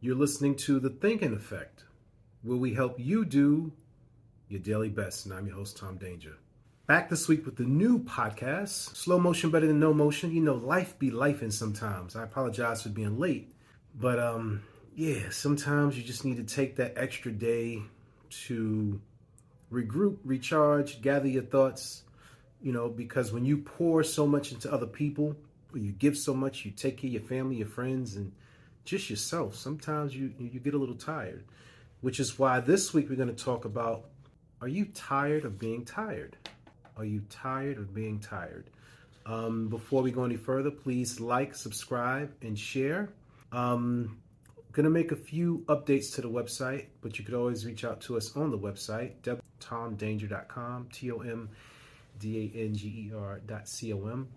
You're listening to The Thinking Effect, where we help you do your daily best. And I'm your host, Tom Danger. Back this week with the new podcast, Slow Motion Better Than No Motion. You know, life be lifing sometimes. I apologize for being late. But sometimes you just need to take that extra day to regroup, recharge, gather your thoughts, because when you pour so much into other people, or you give so much, you take care of your family, your friends, and just yourself. Sometimes you get a little tired, which is why this week we're going to talk about, are you tired of being tired? Are you tired of being tired? Before we go any further, please like, subscribe, and share. Going to make a few updates to the website, but you could always reach out to us on the website, tomdanger.com, TOMDANGER.com.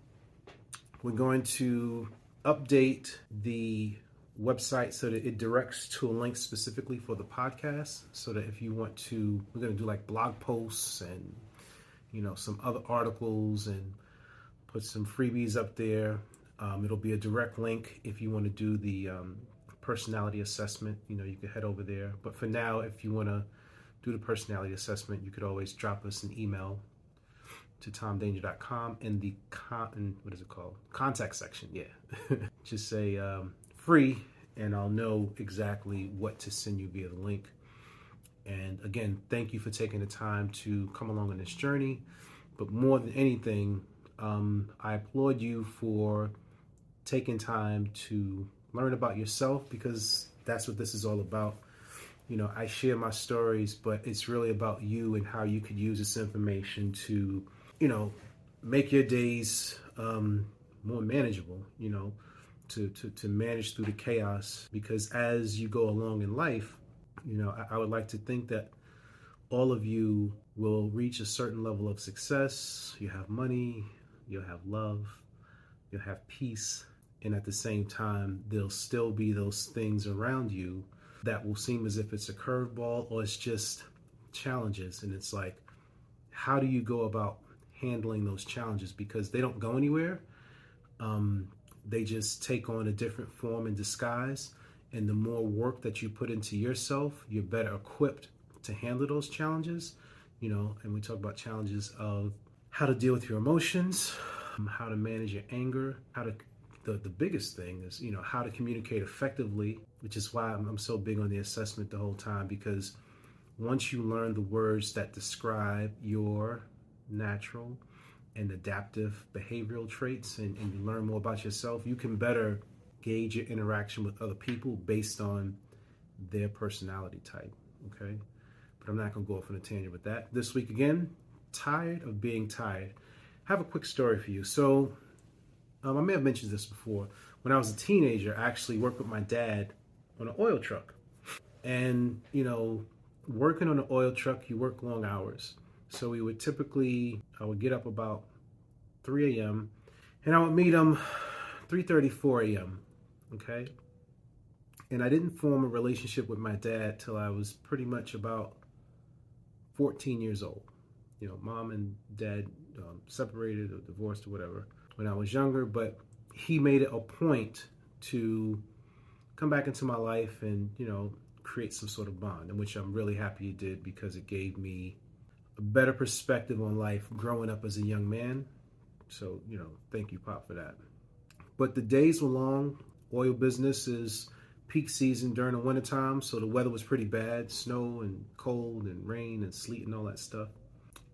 We're going to update the website so that it directs to a link specifically for the podcast, so that if you want to, we're going to do like blog posts and some other articles and put some freebies up there. It'll be a direct link if you want to do the personality assessment. You can head over there, but for now, if you want to do the personality assessment, you could always drop us an email to tomdanger.com in the contact section. Just say free, and I'll know exactly what to send you via the link. And again, thank you for taking the time to come along on this journey. But more than anything, I applaud you for taking time to learn about yourself, because that's what this is all about. I share my stories, but it's really about you and how you could use this information to, make your days more manageable, to manage through the chaos. Because as you go along in life, I would like to think that all of you will reach a certain level of success. You have money, you'll have love, you'll have peace. And at the same time, there'll still be those things around you that will seem as if it's a curveball or it's just challenges. And it's like, how do you go about handling those challenges? Because they don't go anywhere. They just take on a different form and disguise. And the more work that you put into yourself, you're better equipped to handle those challenges. And we talk about challenges of how to deal with your emotions, how to manage your anger, the biggest thing is, how to communicate effectively, which is why I'm so big on the assessment the whole time, because once you learn the words that describe your natural and adaptive behavioral traits, and you learn more about yourself, you can better gauge your interaction with other people based on their personality type, okay? But I'm not going to go off on a tangent with that. This week again, tired of being tired. I have a quick story for you. So I may have mentioned this before. When I was a teenager, I actually worked with my dad on an oil truck. And, working on an oil truck, you work long hours. So I would get up about 3 a.m. and I would meet him 3:30, 4 a.m. Okay. And I didn't form a relationship with my dad till I was pretty much about 14 years old. Mom and dad separated or divorced or whatever when I was younger, but he made it a point to come back into my life and, create some sort of bond, in which I'm really happy he did, because it gave me a better perspective on life growing up as a young man. So, thank you, Pop, for that. But the days were long. Oil business is peak season during the wintertime, so the weather was pretty bad, snow and cold and rain and sleet and all that stuff.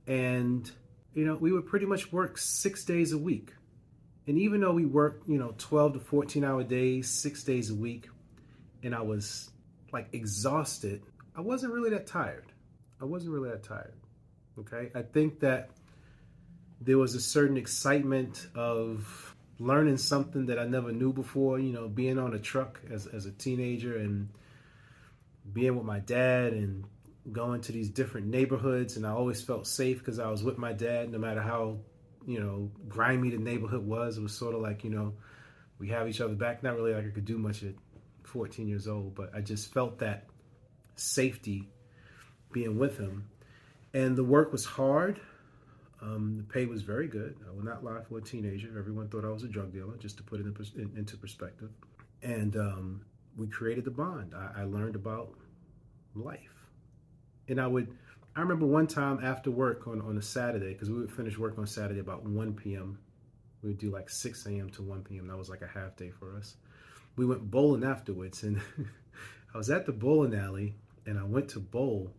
And, we would pretty much work 6 days a week. And even though we worked, 12 to 14 hour days, 6 days a week, and I was like exhausted, I wasn't really that tired. Okay. I think that there was a certain excitement of learning something that I never knew before, being on a truck as a teenager and being with my dad and going to these different neighborhoods. And I always felt safe because I was with my dad, no matter how, grimy the neighborhood was. It was sort of like, we have each other back. Not really like I could do much at 14 years old, but I just felt that safety being with him. And the work was hard. The pay was very good. I will not lie, for a teenager. Everyone thought I was a drug dealer, just to put it into perspective. And we created the bond. I learned about life. And I remember one time after work on a Saturday, because we would finish work on Saturday about 1 p.m. We would do like 6 a.m. to 1 p.m. That was like a half day for us. We went bowling afterwards, and I was at the bowling alley, and I went to bowl,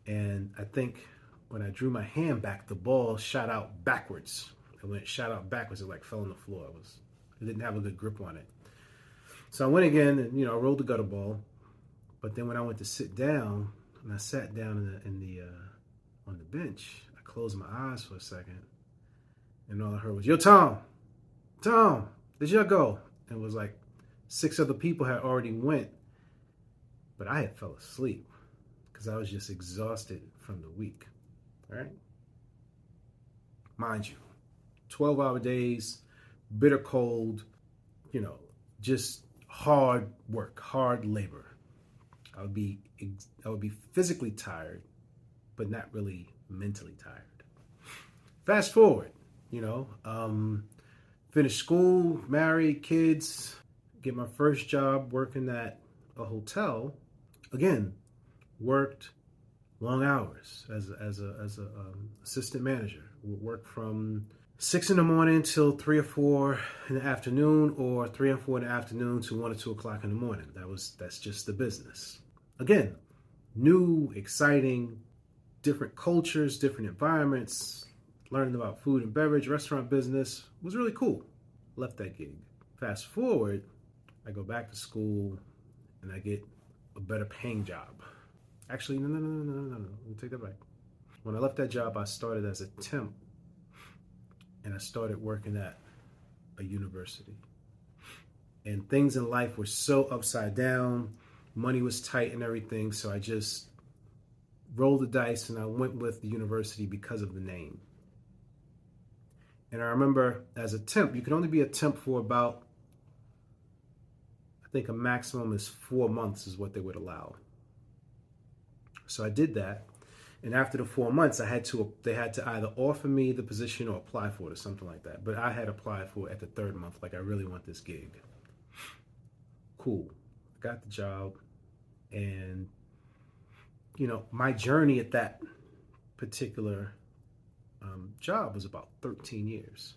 and I think when I drew my hand back, the ball shot out backwards. And when it shot out backwards, it like fell on the floor. I didn't have a good grip on it. So I went again, and I rolled the gutter ball. But then when I went to sit down, and I sat down on the bench, I closed my eyes for a second, and all I heard was, "Yo, Tom, did you go?" And it was like 6 other people had already went, but I had fell asleep because I was just exhausted from the week. All right, mind you, 12-hour days, bitter cold, just hard work, hard labor. I would be physically tired, but not really mentally tired. Fast forward, finish school, married, kids, get my first job working at a hotel. Again, worked long hours as a assistant manager. Would work from 6 in the morning till 3 or 4 in the afternoon, or 3 and 4 in the afternoon to 1 or 2 o'clock in the morning. That's just the business. Again, new, exciting, different cultures, different environments, learning about food and beverage, restaurant business was really cool. Left that gig. Fast forward, I go back to school and I get a better paying job. Actually, no. Let me take that back. When I left that job, I started as a temp, and I started working at a university. And things in life were so upside down. Money was tight and everything, so I just rolled the dice and I went with the university because of the name. And I remember as a temp, you can only be a temp for about, I think a maximum is 4 months is what they would allow. So I did that. And after the 4 months, they had to either offer me the position or apply for it or something like that. But I had applied for it at the 3rd month, like I really want this gig. Cool. Got the job. And, my journey at that particular job was about 13 years.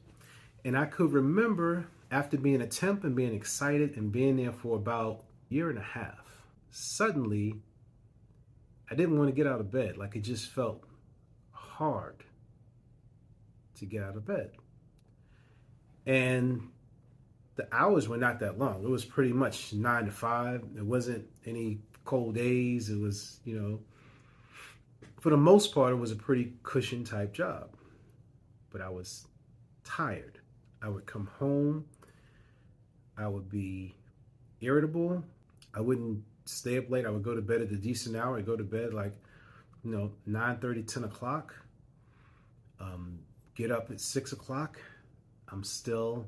And I could remember after being a temp and being excited and being there for about a year and a half, suddenly I didn't want to get out of bed. Like, it just felt hard to get out of bed. And the hours were not that long. It was pretty much 9 to 5. There wasn't any cold days. It was, for the most part, it was a pretty cushion type job. But I was tired. I would come home. I would be irritable. I wouldn't stay up late. I would go to bed at a decent hour. I'd go to bed like, 9:30, 10 o'clock. Get up at 6 o'clock. I'm still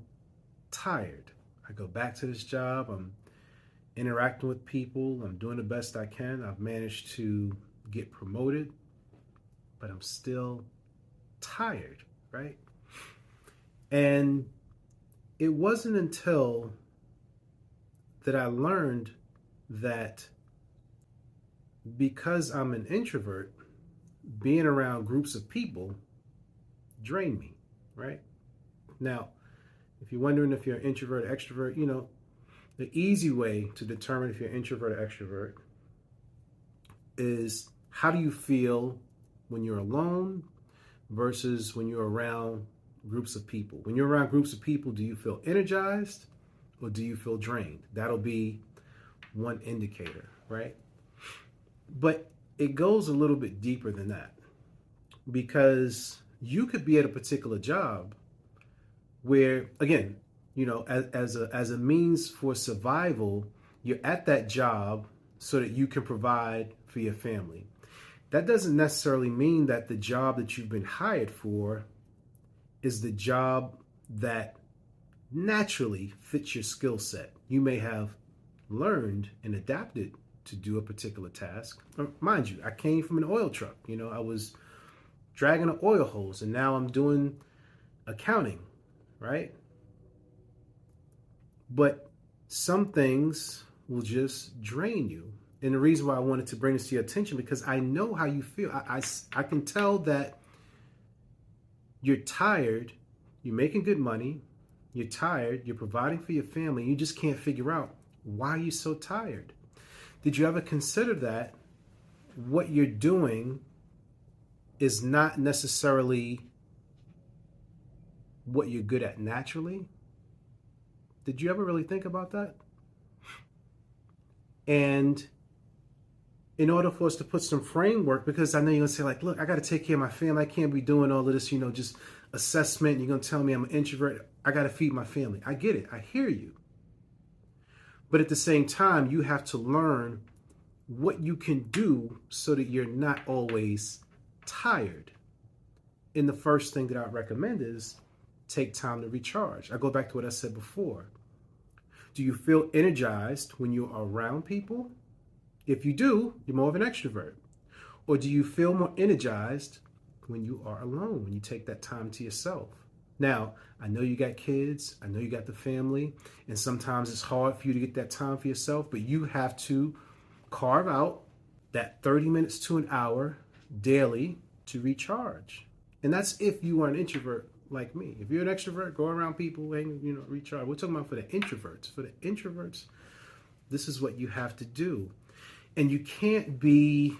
tired. I go back to this job. I'm interacting with people. I'm doing the best I can. I've managed to get promoted, but I'm still tired, right? And it wasn't until that I learned that because I'm an introvert, being around groups of people drain me, right? Now, if you're wondering if you're an introvert or extrovert, the easy way to determine if you're an introvert or extrovert is how do you feel when you're alone versus when you're around groups of people. When you're around groups of people, do you feel energized or do you feel drained? That'll be one indicator, right? But it goes a little bit deeper than that, because you could be at a particular job where, again, as a means for survival, you're at that job so that you can provide for your family. That doesn't necessarily mean that the job that you've been hired for is the job that naturally fits your skill set. You may have learned and adapted to do a particular task. Mind you, I came from an oil truck. I was dragging an oil hose, and now I'm doing accounting, right? But some things will just drain you. And the reason why I wanted to bring this to your attention, because I know how you feel. I can tell that you're tired, you're making good money, you're tired, you're providing for your family, you just can't figure out why you're so tired. Did you ever consider that what you're doing is not necessarily what you're good at naturally? Did you ever really think about that? And in order for us to put some framework, because I know you're going to say, like, look, I got to take care of my family. I can't be doing all of this, just assessment. You're going to tell me I'm an introvert. I got to feed my family. I get it. I hear you. But at the same time, you have to learn what you can do so that you're not always tired. And the first thing that I recommend is take time to recharge. I go back to what I said before. Do you feel energized when you're around people? If you do, you're more of an extrovert. Or do you feel more energized when you are alone, when you take that time to yourself? Now, I know you got kids, I know you got the family, and sometimes it's hard for you to get that time for yourself, but you have to carve out that 30 minutes to an hour daily to recharge. And that's if you are an introvert like me. If you're an extrovert, go around people and recharge. We're talking about for the introverts. For the introverts, this is what you have to do. And you can't be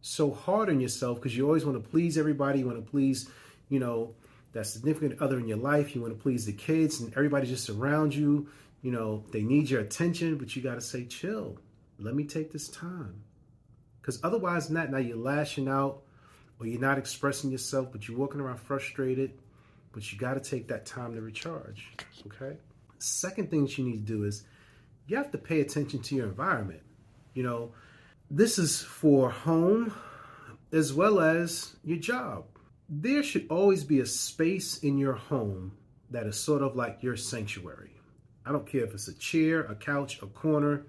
so hard on yourself because you always want to please everybody. You want to please, that significant other in your life. You want to please the kids and everybody just around you. They need your attention, but you got to say, chill. Let me take this time. Because otherwise than that, now you're lashing out or you're not expressing yourself, but you're walking around frustrated. But you got to take that time to recharge, okay? Second thing that you need to do is you have to pay attention to your environment. This is for home as well as your job. There should always be a space in your home that is sort of like your sanctuary. I don't care if it's a chair, a couch, a corner,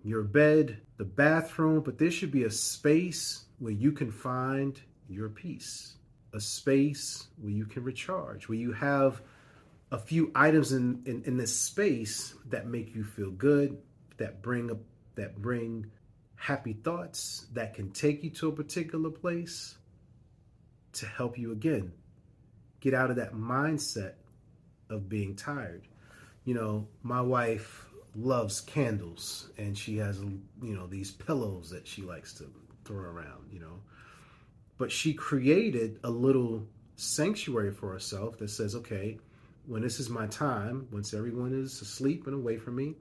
your bed, the bathroom, but there should be a space where you can find your peace. A space where you can recharge, where you have a few items in this space that make you feel good, that bring happy thoughts, that can take you to a particular place to help you again get out of that mindset of being tired. My wife loves candles and she has these pillows that she likes to throw around, But she created a little sanctuary for herself that says, okay, when this is my time, once everyone is asleep and away from me,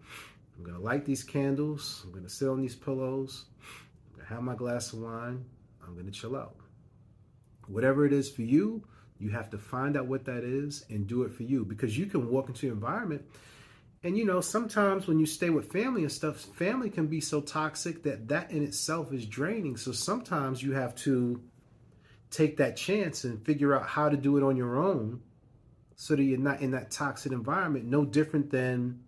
I'm going to light these candles. I'm going to sit on these pillows. I'm going to have my glass of wine. I'm going to chill out. Whatever it is for you, you have to find out what that is and do it for you, because you can walk into your environment and, sometimes when you stay with family and stuff, family can be so toxic that in itself is draining. So sometimes you have to take that chance and figure out how to do it on your own so that you're not in that toxic environment. No different than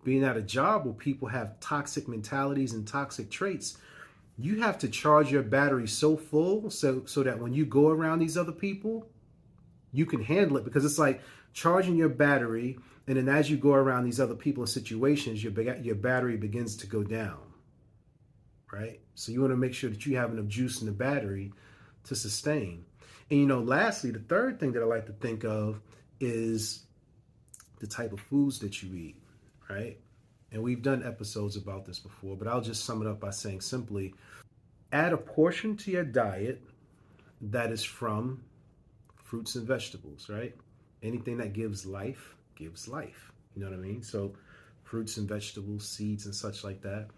being at a job where people have toxic mentalities and toxic traits. You have to charge your battery so full so that when you go around these other people, you can handle it, because it's like charging your battery, and then as you go around these other people and situations, your battery begins to go down, right? So you want to make sure that you have enough juice in the battery to sustain. And lastly, the third thing that I like to think of is the type of foods that you eat, right? And we've done episodes about this before, but I'll just sum it up by saying simply, add a portion to your diet that is from fruits and vegetables, right? Anything that gives life gives life. You know what I mean? So fruits and vegetables, seeds and such like that,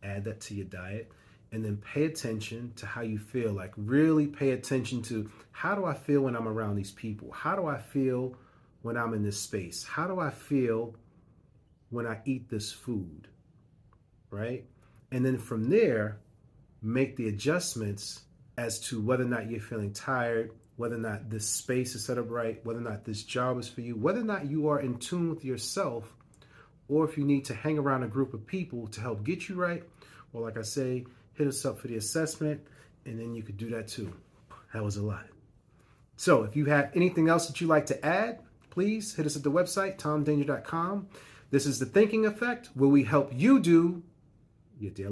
add that to your diet. And then pay attention to how you feel. Like really pay attention to, how do I feel when I'm around these people? How do I feel when I'm in this space? How do I feel when I eat this food, right? And then from there, make the adjustments as to whether or not you're feeling tired, whether or not this space is set up right, whether or not this job is for you, whether or not you are in tune with yourself, or if you need to hang around a group of people to help get you right. Well, like I say, hit us up for the assessment, and then you could do that too. That was a lot. So if you have anything else that you'd like to add, please hit us at the website, tomdanger.com. This is the Thinking Effect, where we help you do your daily